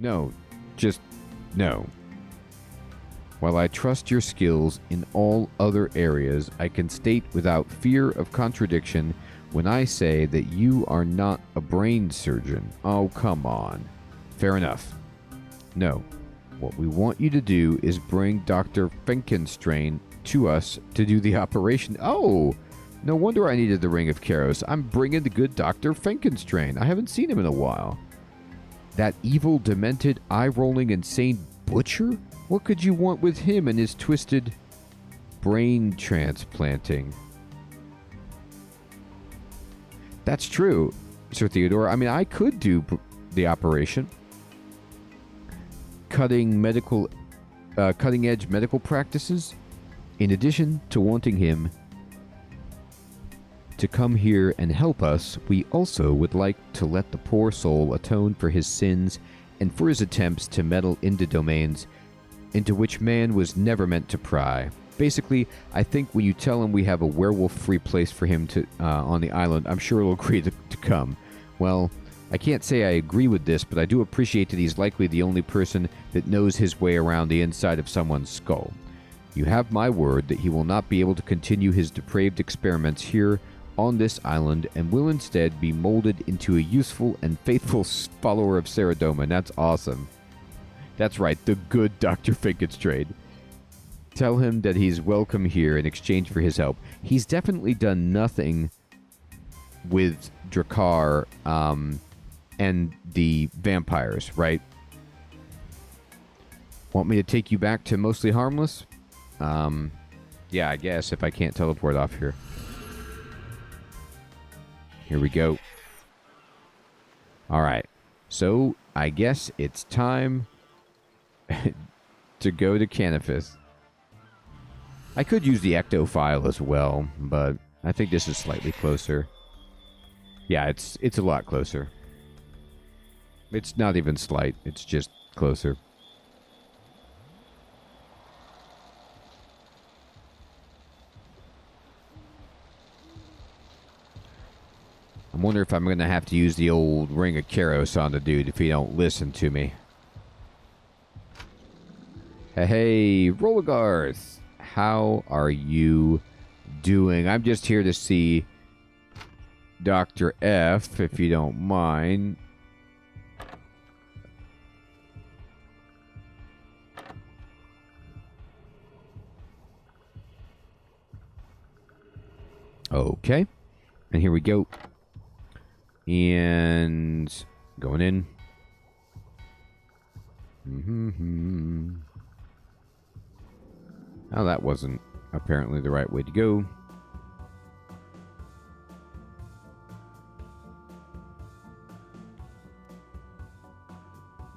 No, just no. While I trust your skills in all other areas, I can state without fear of contradiction when I say that you are not a brain surgeon. Oh, come on. Fair enough. No. What we want you to do is bring Dr. Finkenstrain to us to do the operation. Oh! No wonder I needed the Ring of Karos. I'm bringing the good Dr. Finkenstrain. I haven't seen him in a while. That evil, demented, eye-rolling, insane butcher? What could you want with him and his twisted brain transplanting? That's true, Sir Theodore. I mean, I could do the operation. Cutting-edge medical practices. In addition to wanting him to come here and help us, we also would like to let the poor soul atone for his sins and for his attempts to meddle into domains into which man was never meant to pry. Basically, I think when you tell him we have a werewolf-free place for him to on the island, I'm sure he'll agree to come. Well, I can't say I agree with this, but I do appreciate that he's likely the only person that knows his way around the inside of someone's skull. You have my word that he will not be able to continue his depraved experiments here on this island and will instead be molded into a useful and faithful follower of Ceridoma, and that's awesome. That's right, the good Dr. Finkenstrain. Tell him that he's welcome here in exchange for his help. He's definitely done nothing with Drakkar and the vampires, right? Want me to take you back to Mostly Harmless? Yeah, I guess, if I can't teleport off here. Here we go. Alright, so I guess it's time to go to Canifis. I could use the Ecto file as well, but I think this is slightly closer. Yeah, it's a lot closer. It's not even slight, it's just closer. I wonder if I'm going to have to use the old Ring of Karos on the dude if he don't listen to me. Hey, Rollergarth! How are you doing? I'm just here to see Dr. F, if you don't mind. Okay. And here we go. And going in. Oh, that wasn't apparently the right way to go.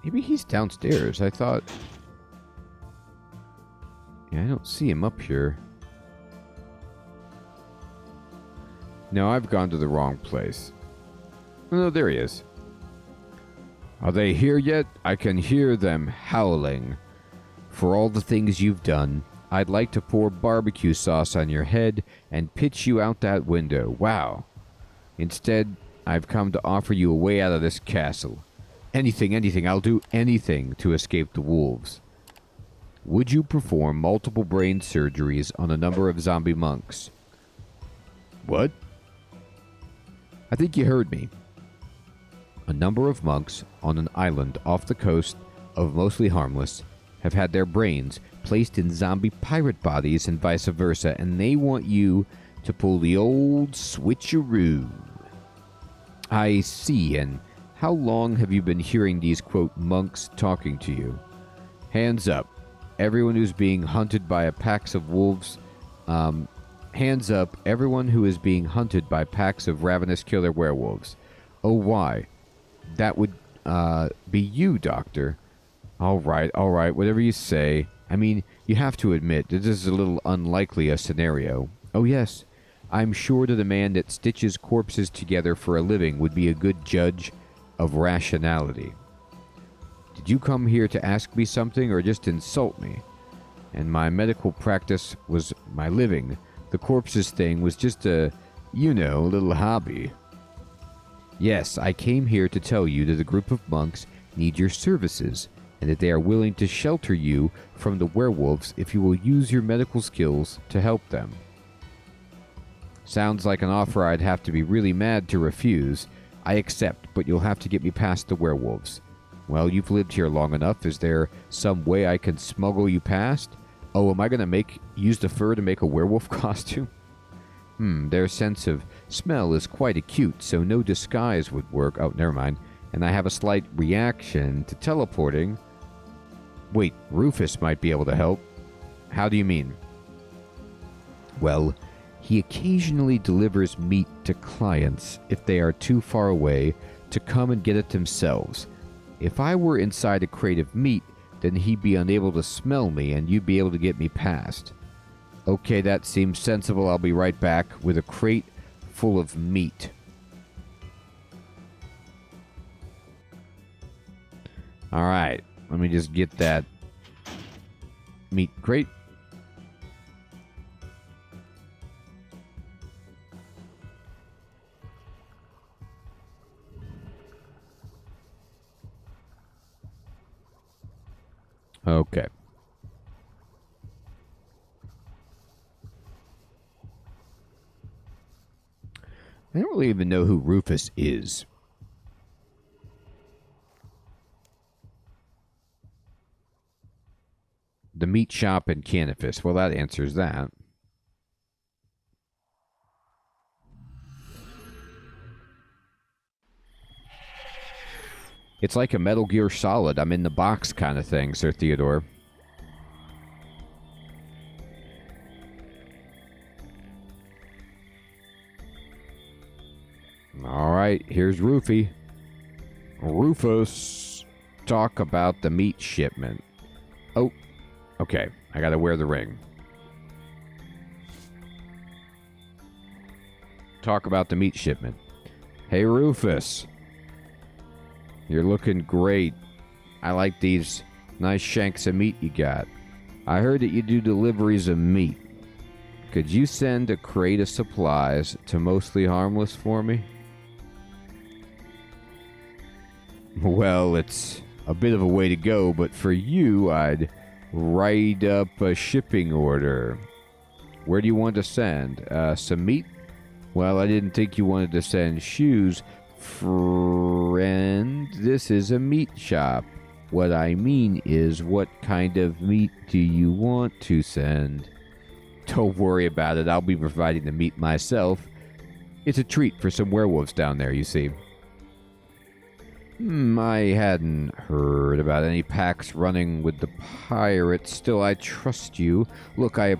Maybe he's downstairs. I thought... Yeah, I don't see him up here. No, I've gone to the wrong place. Oh, no, there he is. Are they here yet? I can hear them howling. For all the things you've done, I'd like to pour barbecue sauce on your head and pitch you out that window. Wow. Instead, I've come to offer you a way out of this castle. Anything, I'll do anything to escape the wolves. Would you perform multiple brain surgeries on a number of zombie monks? What? I think you heard me. A number of monks on an island off the coast of Mostly Harmless have had their brains placed in zombie pirate bodies and vice versa, and they want you to pull the old switcheroo. I see, and how long have you been hearing these, quote, monks talking to you? Hands up. Everyone who's being hunted by a packs of wolves, hands up, everyone who is being hunted by packs of ravenous killer werewolves. Oh, why? That would be you, Doctor. All right, whatever you say. I mean, you have to admit that this is a little unlikely a scenario. Oh, yes. I'm sure that a man that stitches corpses together for a living would be a good judge of rationality. Did you come here to ask me something or just insult me? And my medical practice was my living. The corpses thing was just a, little hobby. Yes, I came here to tell you that a group of monks need your services, and that they are willing to shelter you from the werewolves if you will use your medical skills to help them. Sounds like an offer I'd have to be really mad to refuse. I accept, but you'll have to get me past the werewolves. Well, you've lived here long enough. Is there some way I can smuggle you past? Oh, am I going to use the fur to make a werewolf costume? Their sense of smell is quite acute, so no disguise would work. Oh, never mind. And I have a slight reaction to teleporting. Wait, Rufus might be able to help. How do you mean? Well, he occasionally delivers meat to clients if they are too far away to come and get it themselves. If I were inside a crate of meat, then he'd be unable to smell me and you'd be able to get me past. Okay, that seems sensible. I'll be right back with a crate full of meat. Alright, let me just get that meat crate. Okay. I don't really even know who Rufus is. The meat shop in Canifis. Well, that answers that. It's like a Metal Gear Solid. I'm in the box kind of thing, Sir Theodore. Alright, here's Rufy. Rufus, talk about the meat shipment. Oh, okay. I gotta wear the ring. Talk about the meat shipment. Hey, Rufus. You're looking great. I like these nice shanks of meat you got. I heard that you do deliveries of meat. Could you send a crate of supplies to Mostly Harmless for me? Well, it's a bit of a way to go, but for you, I'd write up a shipping order. Where do you want to send? Some meat? Well, I didn't think you wanted to send shoes. Friend, this is a meat shop. What I mean is, what kind of meat do you want to send? Don't worry about it. I'll be providing the meat myself. It's a treat for some werewolves down there, you see. I hadn't heard about any packs running with the pirates. Still, I trust you. Look, I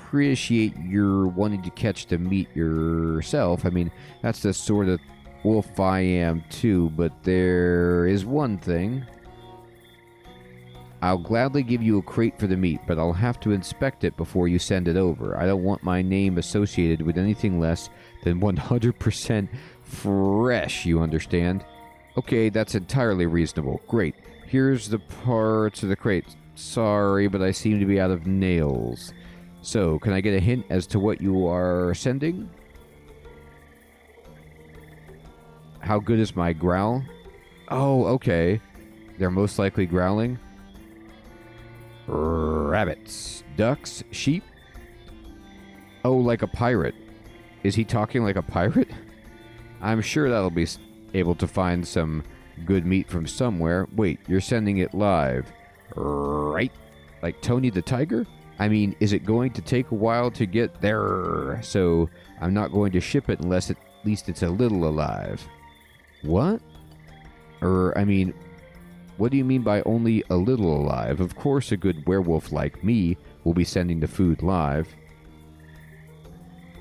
appreciate your wanting to catch the meat yourself. I mean, that's the sort of wolf I am too, but there is one thing. I'll gladly give you a crate for the meat, but I'll have to inspect it before you send it over. I don't want my name associated with anything less than 100% fresh, you understand? Okay, that's entirely reasonable. Great. Here's the parts of the crate. Sorry, but I seem to be out of nails. So, can I get a hint as to what you are sending? How good is my growl? Oh, okay. They're most likely growling. Rabbits. Ducks. Sheep. Oh, like a pirate. Is he talking like a pirate? I'm sure that'll be able to find some good meat from somewhere. Wait, you're sending it live, right? Like Tony the Tiger? I mean, is it going to take a while to get there? So I'm not going to ship it unless at least it's a little alive. What? I mean, what do you mean by only a little alive? Of course a good werewolf like me will be sending the food live.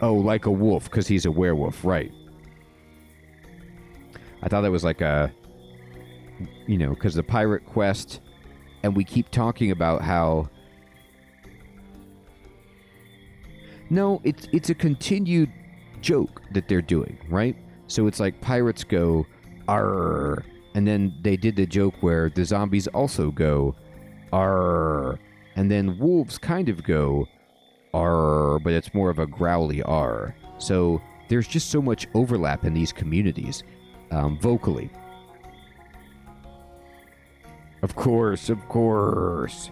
Oh, like a wolf, because he's a werewolf, right. I thought it was like a, because the pirate quest, and we keep talking about how... No, it's a continued joke that they're doing, right? So it's like pirates go, arr, and then they did the joke where the zombies also go, arr, and then wolves kind of go, arr, but it's more of a growly arr. So there's just so much overlap in these communities. Vocally. Of course, of course.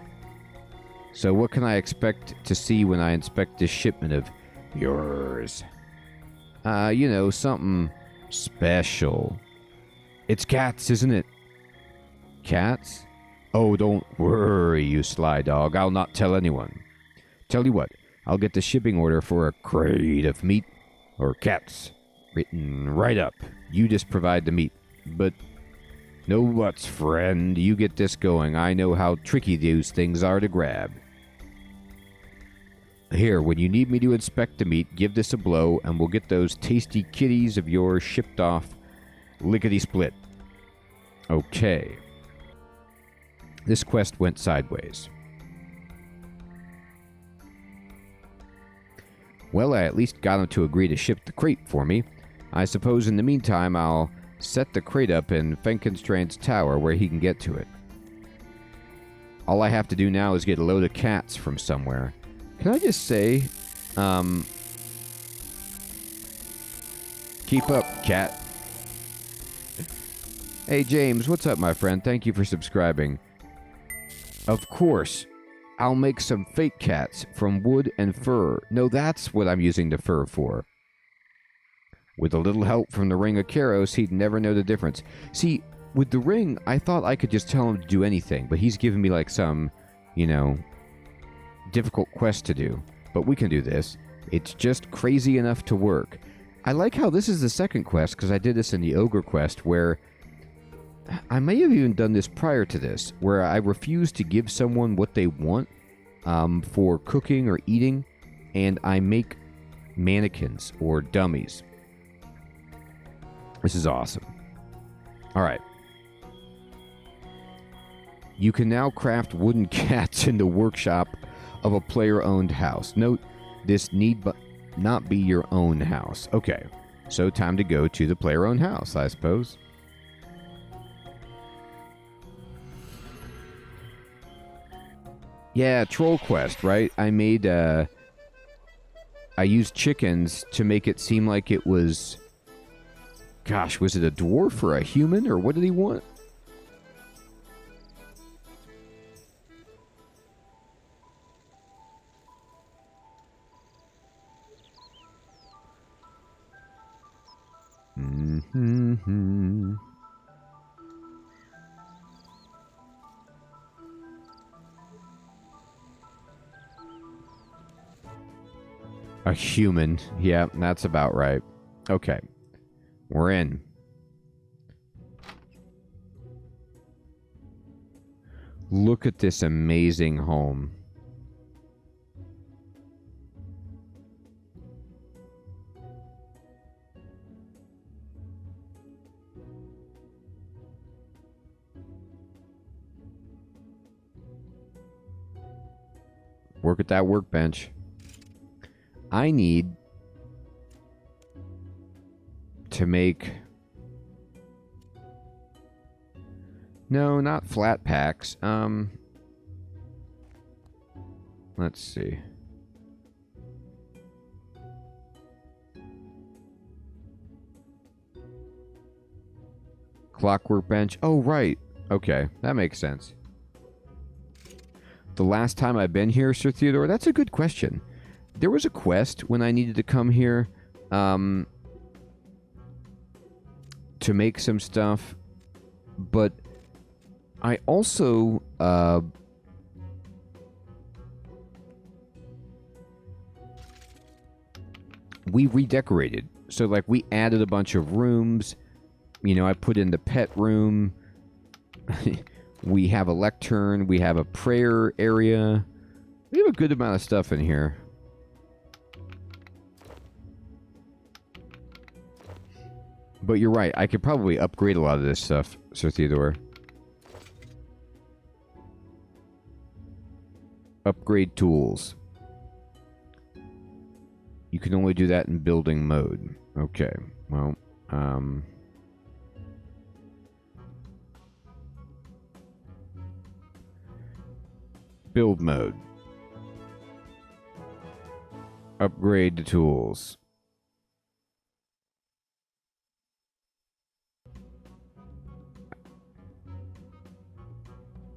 So what can I expect to see when I inspect this shipment of yours? You know, something special. It's cats, isn't it? Cats? Oh, don't worry, you sly dog. I'll not tell anyone. Tell you what, I'll get the shipping order for a crate of meat or cats written right up. You just provide the meat. But no buts, friend. You get this going. I know how tricky those things are to grab. Here, when you need me to inspect the meat, give this a blow, and we'll get those tasty kitties of yours shipped off lickety-split. Okay. This quest went sideways. Well, I at least got him to agree to ship the crate for me. I suppose in the meantime I'll set the crate up in Fenkenstrand's tower where he can get to it. All I have to do now is get a load of cats from somewhere. Can I just say, keep up, cat. Hey, James, what's up, my friend? Thank you for subscribing. Of course, I'll make some fake cats from wood and fur. No, that's what I'm using the fur for. With a little help from the Ring of Keros, he'd never know the difference. See, with the ring, I thought I could just tell him to do anything, but he's giving me like some, you know, difficult quest to do. But we can do this. It's just crazy enough to work. I like how this is the second quest, because I did this in the Ogre quest, where I may have even done this prior to this, where I refuse to give someone what they want for cooking or eating, and I make mannequins or dummies. This is awesome. Alright. You can now craft wooden cats in the workshop of a player-owned house. Note, this need not be your own house. Okay, so time to go to the player-owned house, I suppose. Yeah, troll quest, right? I made, I used chickens to make it seem like it was... Gosh, was it a dwarf or a human, or what did he want? Mm-hmm. A human. Yeah, that's about right. Okay. We're in. Look at this amazing home. Work at that workbench. I need to make... No, not flat packs. Let's see. Clockwork bench. Oh, right. Okay, that makes sense. The last time I've been here, Sir Theodore, that's a good question. There was a quest when I needed to come here to make some stuff, but I also we redecorated. So like we added a bunch of rooms. You know, I put in the pet room. We have a lectern. We have a prayer area. We have a good amount of stuff in here. But you're right. I could probably upgrade a lot of this stuff, Sir Theodore. Upgrade tools. You can only do that in building mode. Okay. Well, build mode. Upgrade the tools.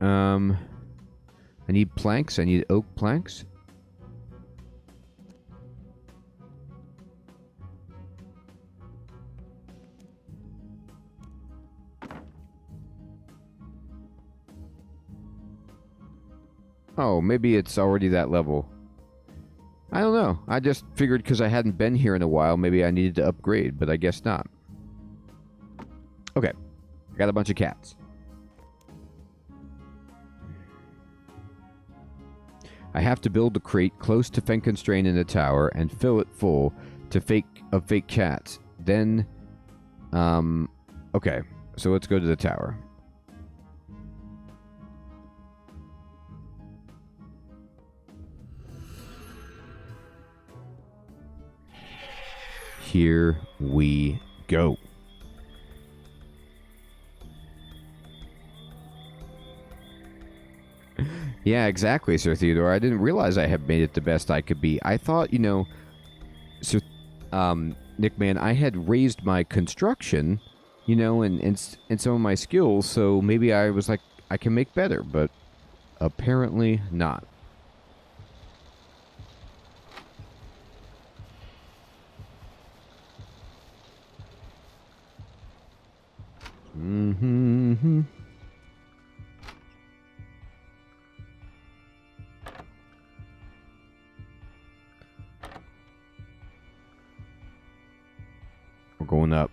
I need planks. I need oak planks. Oh, maybe it's already that level. I don't know. I just figured because I hadn't been here in a while, maybe I needed to upgrade, but I guess not. Okay. I got a bunch of cats. I have to build a crate close to Fenkenstrain in the tower and fill it full to fake cats. Then, okay. So let's go to the tower. Here we go. Yeah, exactly, Sir Theodore. I didn't realize I had made it the best I could be. I thought, you know, Sir, Nickman, I had raised my construction, you know, and some of my skills, so maybe I was like, I can make better, but apparently not. Mm-hmm. We're going up.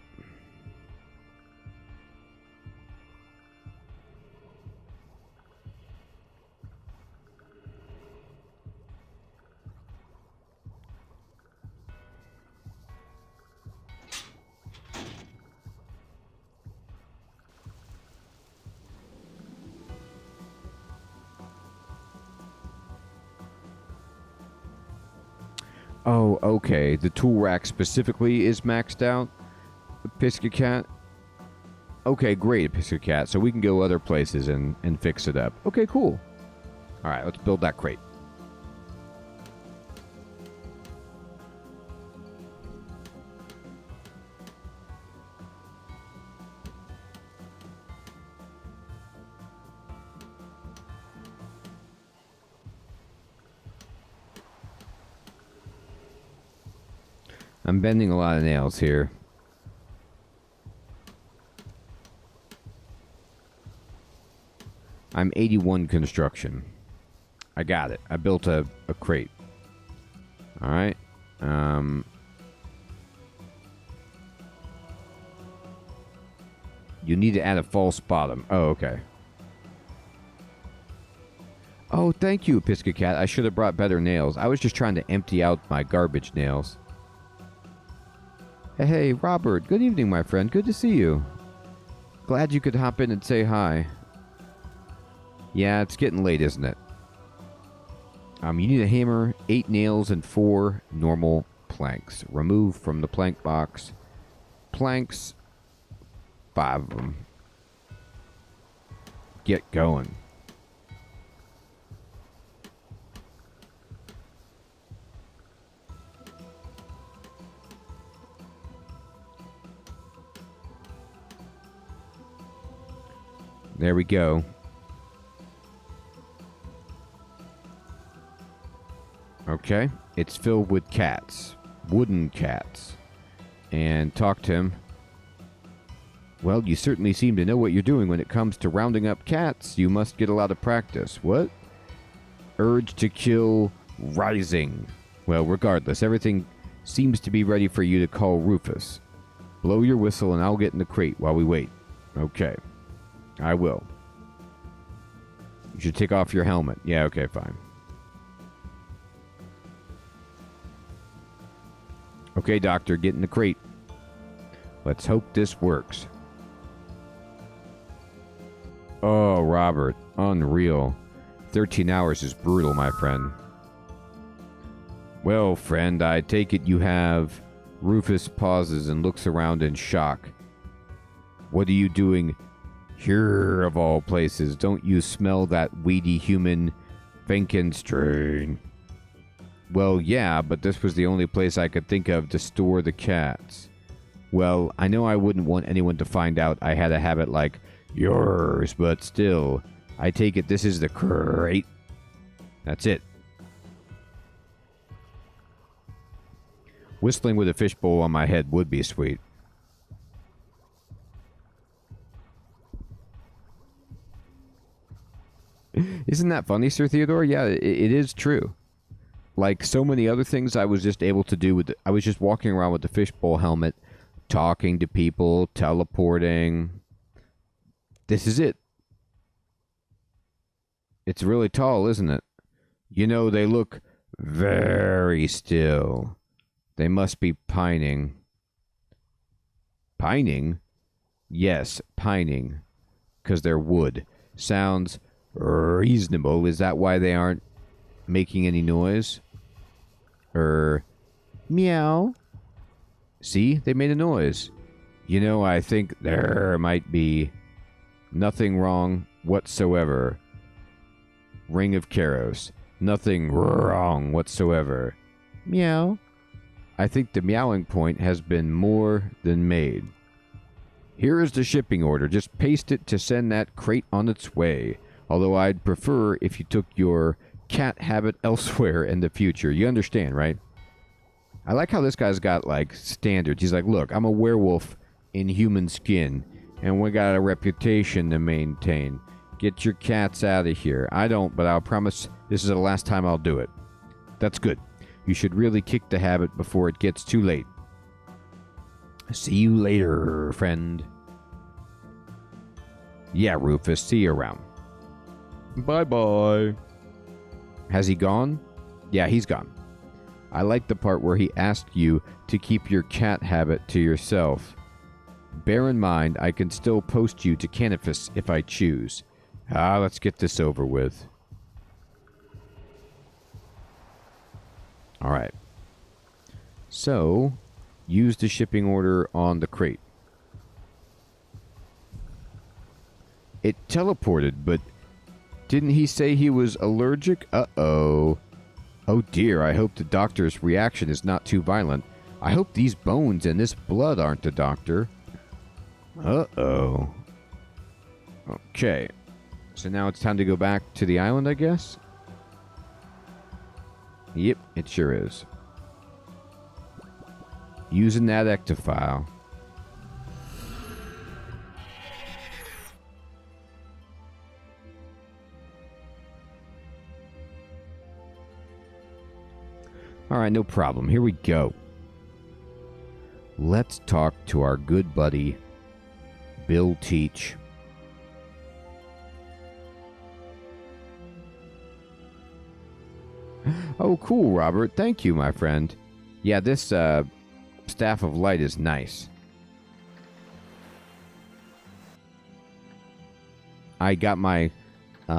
Oh, okay. The tool rack specifically is maxed out. Pisca Cat. Okay, great, Pisca Cat. So we can go other places and fix it up. Okay, cool. All right, let's build that crate. I'm bending a lot of nails here. I'm 81 construction. I got it. I built a crate. Alright. You need to add a false bottom. Oh, okay. Oh, thank you, Pisca Cat. I should have brought better nails. I was just trying to empty out my garbage nails. Hey, Robert. Good evening, my friend. Good to see you. Glad you could hop in and say hi. Yeah, it's getting late, isn't it? You need a hammer, 8 nails, and 4 normal planks. Remove from the plank box. Planks. 5 of them. Get going. There we go. Okay. It's filled with cats. Wooden cats. And talk to him. Well, you certainly seem to know what you're doing when it comes to rounding up cats. You must get a lot of practice. What? Urge to kill rising. Well, regardless, everything seems to be ready for you to call Rufus. Blow your whistle and I'll get in the crate while we wait. Okay. I will. You should take off your helmet. Yeah, okay, fine. Okay, Doctor, get in the crate. Let's hope this works. Oh, Robert. Unreal. 13 hours is brutal, my friend. Well, friend, I take it you have... Rufus pauses and looks around in shock. What are you doing here, of all places? Don't you smell that weedy human Fenkenstrain? Well, yeah, but this was the only place I could think of to store the cats. Well, I know I wouldn't want anyone to find out I had a habit like yours, but still, I take it this is the crate. That's it. Whistling with a fishbowl on my head would be sweet. Isn't that funny, Sir Theodore? Yeah, it is true. Like so many other things I was just able to do with... I was just walking around with the fishbowl helmet, talking to people, teleporting. This is it. It's really tall, isn't it? You know, they look very still. They must be pining. Pining? Yes, pining. Because they're wood. Sounds reasonable. Is that why they aren't making any noise? Meow. See? They made a noise. You know, I think there might be nothing wrong whatsoever. Ring of Karos. Nothing wrong whatsoever. Meow. I think the meowing point has been more than made. Here is the shipping order. Just paste it to send that crate on its way. Although I'd prefer if you took your cat habit elsewhere in the future. You understand, right? I like how this guy's got, like, standards. He's like, look, I'm a werewolf in human skin, and we got a reputation to maintain. Get your cats out of here. I don't, but I'll promise this is the last time I'll do it. That's good. You should really kick the habit before it gets too late. See you later, friend. Yeah, Rufus, see you around. Bye-bye. Has he gone? Yeah, he's gone. I like the part where he asked you to keep your cat habit to yourself. Bear in mind, I can still post you to Canifus if I choose. Let's get this over with. Alright. So, use the shipping order on the crate. It teleported, but didn't he say he was allergic? Uh-oh. Oh dear, I hope the doctor's reaction is not too violent. I hope these bones and this blood aren't the doctor. Uh-oh. Okay. So now it's time to go back to the island, I guess? Yep, it sure is. Using that ectofile. Alright, no problem. Here we go. Let's talk to our good buddy, Bill Teach. Oh, cool, Robert. Thank you, my friend. Yeah, this Staff of Light is nice. I got my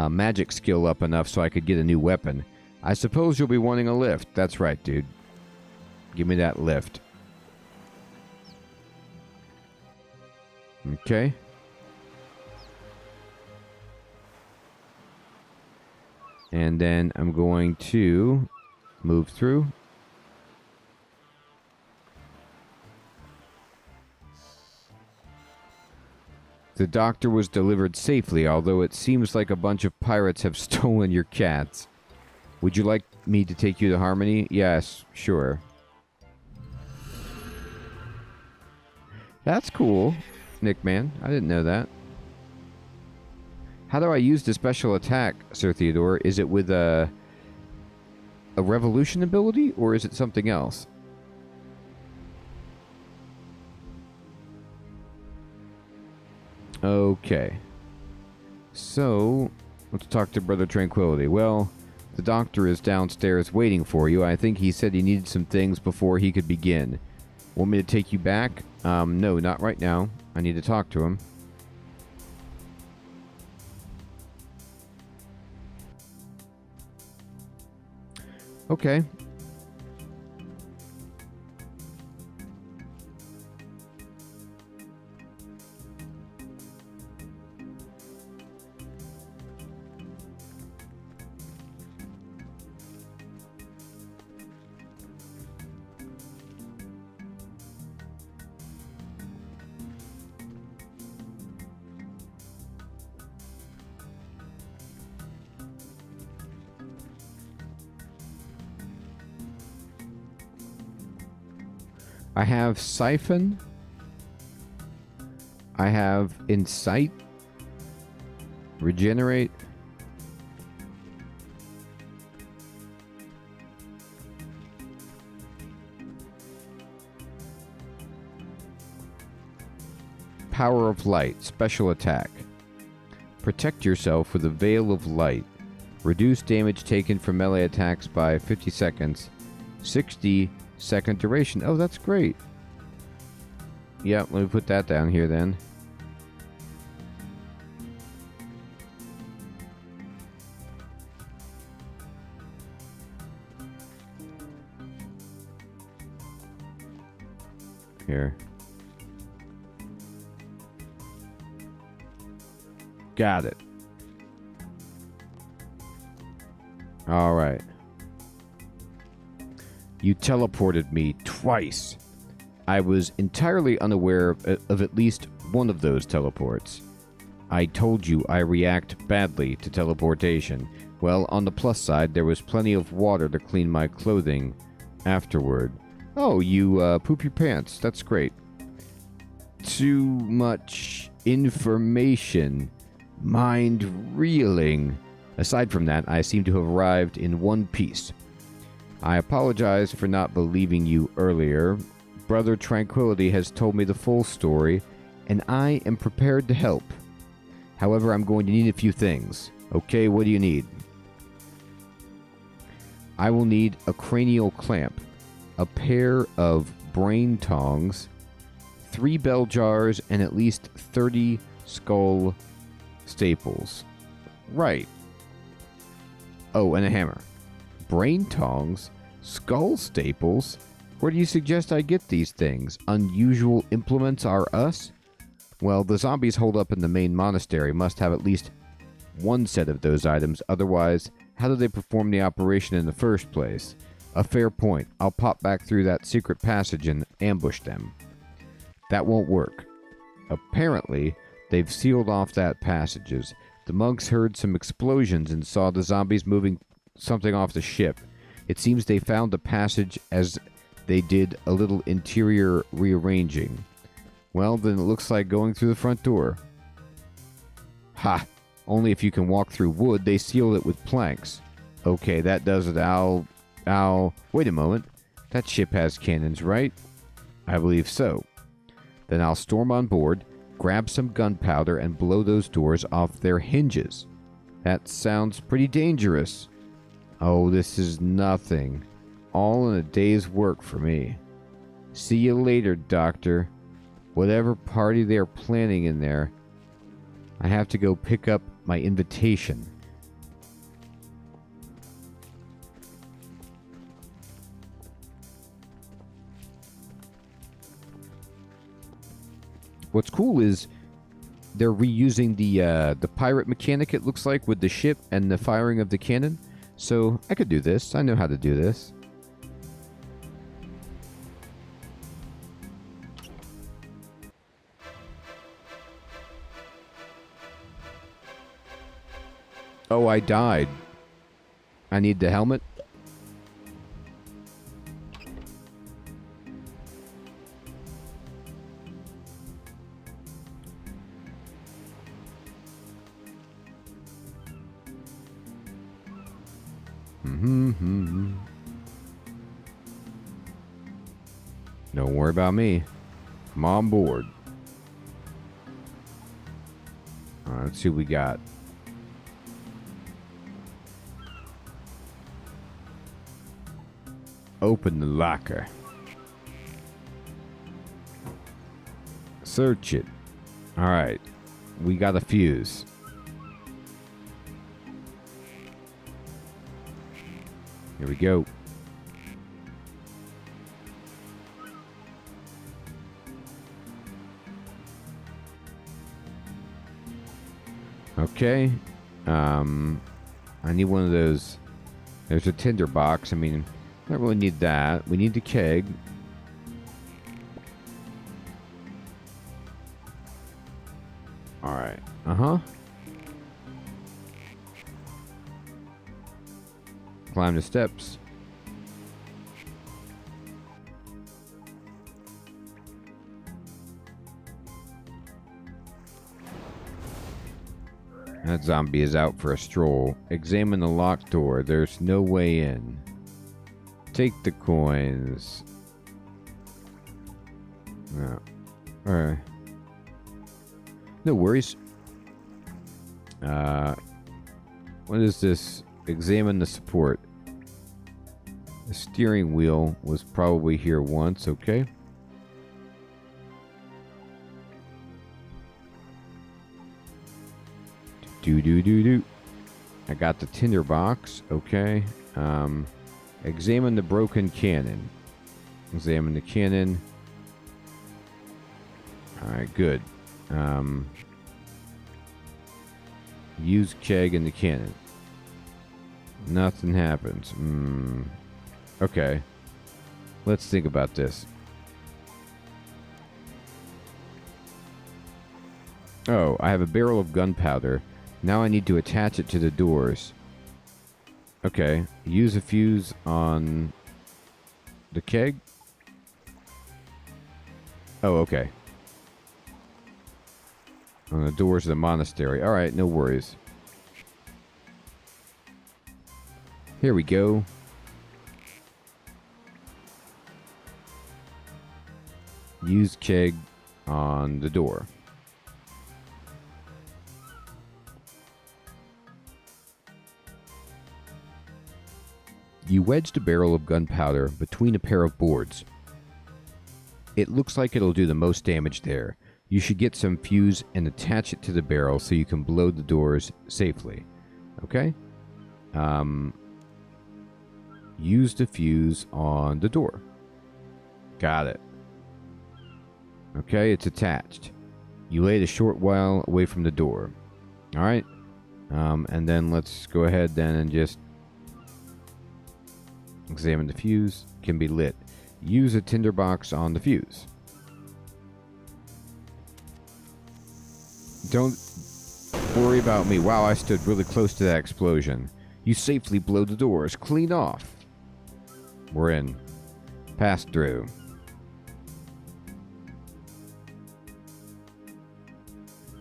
magic skill up enough so I could get a new weapon. I suppose you'll be wanting a lift. That's right, dude. Give me that lift. Okay. And then I'm going to move through. The doctor was delivered safely, although it seems like a bunch of pirates have stolen your cats. Would you like me to take you to Harmony? Yes, sure. That's cool, Nick Man. I didn't know that. How do I use the special attack, Sir Theodore? Is it with a revolution ability, or is it something else? Okay. So, let's talk to Brother Tranquility. Well, the doctor is downstairs waiting for you. I think he said he needed some things before he could begin. Want me to take you back? No, not right now. I need to talk to him. Okay. I have Siphon. I have Incite. Regenerate. Power of Light. Special attack. Protect yourself with a Veil of Light. Reduce damage taken from melee attacks by 50 seconds. 60-second duration. Oh, that's great. Yep, let me put that down here then. Here. Got it. All right. You teleported me twice. I was entirely unaware of at least one of those teleports. I told you I react badly to teleportation. Well, on the plus side, there was plenty of water to clean my clothing afterward. Oh, you poop your pants. That's great. Too much information. Mind reeling. Aside from that, I seem to have arrived in one piece. I apologize for not believing you earlier. Brother Tranquility has told me the full story, and I am prepared to help. However, I'm going to need a few things. Okay, what do you need? I will need a cranial clamp, a pair of brain tongs, 3 bell jars, and at least 30 skull staples. Right. Oh, and a hammer. Brain tongs? Skull staples? Where do you suggest I get these things? Unusual implements are us? Well, the zombies holed up in the main monastery must have at least one set of those items. Otherwise, how do they perform the operation in the first place? A fair point. I'll pop back through that secret passage and ambush them. That won't work. Apparently, they've sealed off that passages. The monks heard some explosions and saw the zombies moving something off the ship. It seems they found the passage as they did a little interior rearranging. Well, then it looks like going through the front door. Ha! Only if you can walk through wood. They sealed it with planks. Okay, that does it. Ow. Wait a moment. That ship has cannons, right? I believe so. Then I'll storm on board, grab some gunpowder, and blow those doors off their hinges. That sounds pretty dangerous. Oh, this is nothing. All in a day's work for me. See you later, Doctor. Whatever party they're planning in there, I have to go pick up my invitation. What's cool is they're reusing the pirate mechanic, it looks like, with the ship and the firing of the cannon. So I could do this. I know how to do this. Oh, I died. I need the helmet. Don't worry about me. I'm on board. Alright, let's see what we got. Open the locker. Search it. Alright. We got a fuse. Here we go. Okay. I need one of those. There's a tinder box. I mean, I don't really need that. We need the keg. Alright. Climb the steps. That zombie is out for a stroll. Examine the locked door. There's no way in. Take the coins. No. Alright. No worries. What is this? Examine the support. The steering wheel was probably here once, okay? Do. I got the tinder box, okay. Examine the broken cannon. Examine the cannon. Alright, good. Use keg in the cannon. Nothing happens. Okay. Let's think about this. Oh, I have a barrel of gunpowder. Now I need to attach it to the doors. Okay. Use a fuse on the keg. Oh, okay. On the doors of the monastery. Alright, no worries. Here we go. Use keg on the door. You wedged a barrel of gunpowder between a pair of boards. It looks like it'll do the most damage there. You should get some fuse and attach it to the barrel so you can blow the doors safely. Okay? Use the fuse on the door. Got it. Okay, it's attached. You laid a short while away from the door. Alright? And then let's go ahead then and just examine the fuse. Can be lit. Use a tinderbox on the fuse. Don't worry about me. Wow, I stood really close to that explosion. You safely blow the doors clean off. We're in. Pass through.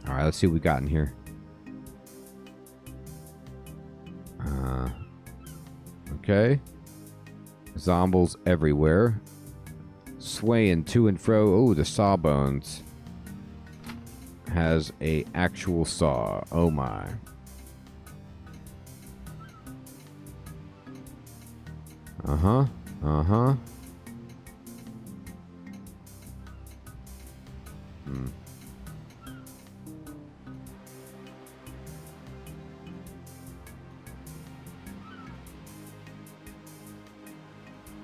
Alright, let's see what we got in here. Okay. Zombies everywhere. Swaying to and fro. Oh, the sawbones. Has a actual saw. Oh my. Uh-huh.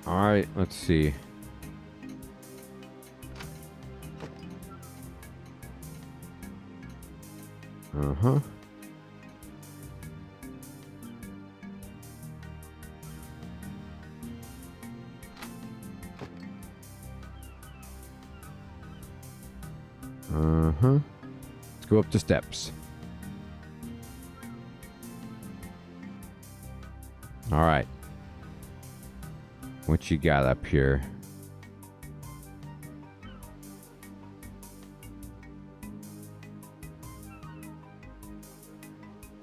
Alright, let's see. Uh-huh. Uh-huh. Let's go up the steps. Alright. What you got up here?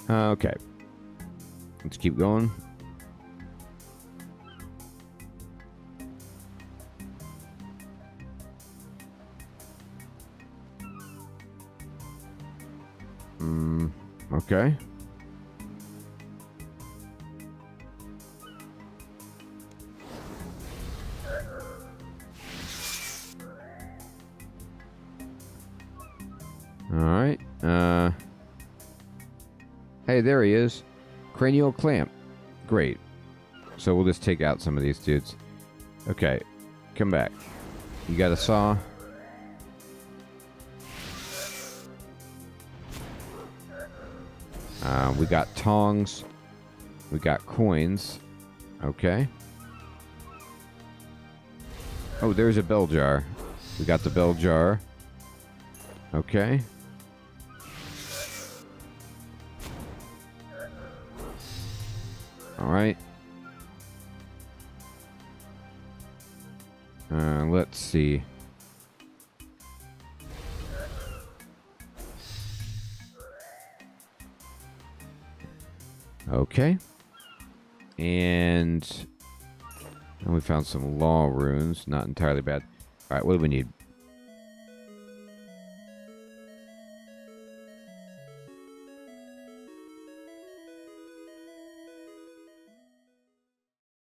Okay. Let's keep going. Okay. Alright. Hey, there he is. Cranial clamp. Great. So we'll just take out some of these dudes. Okay. Come back. You got a saw? We got tongs. We got coins. Okay. Oh, there's a bell jar. We got the bell jar. Okay. Alright. Let's see. Okay. And we found some law runes. Not entirely bad. All right, what do we need?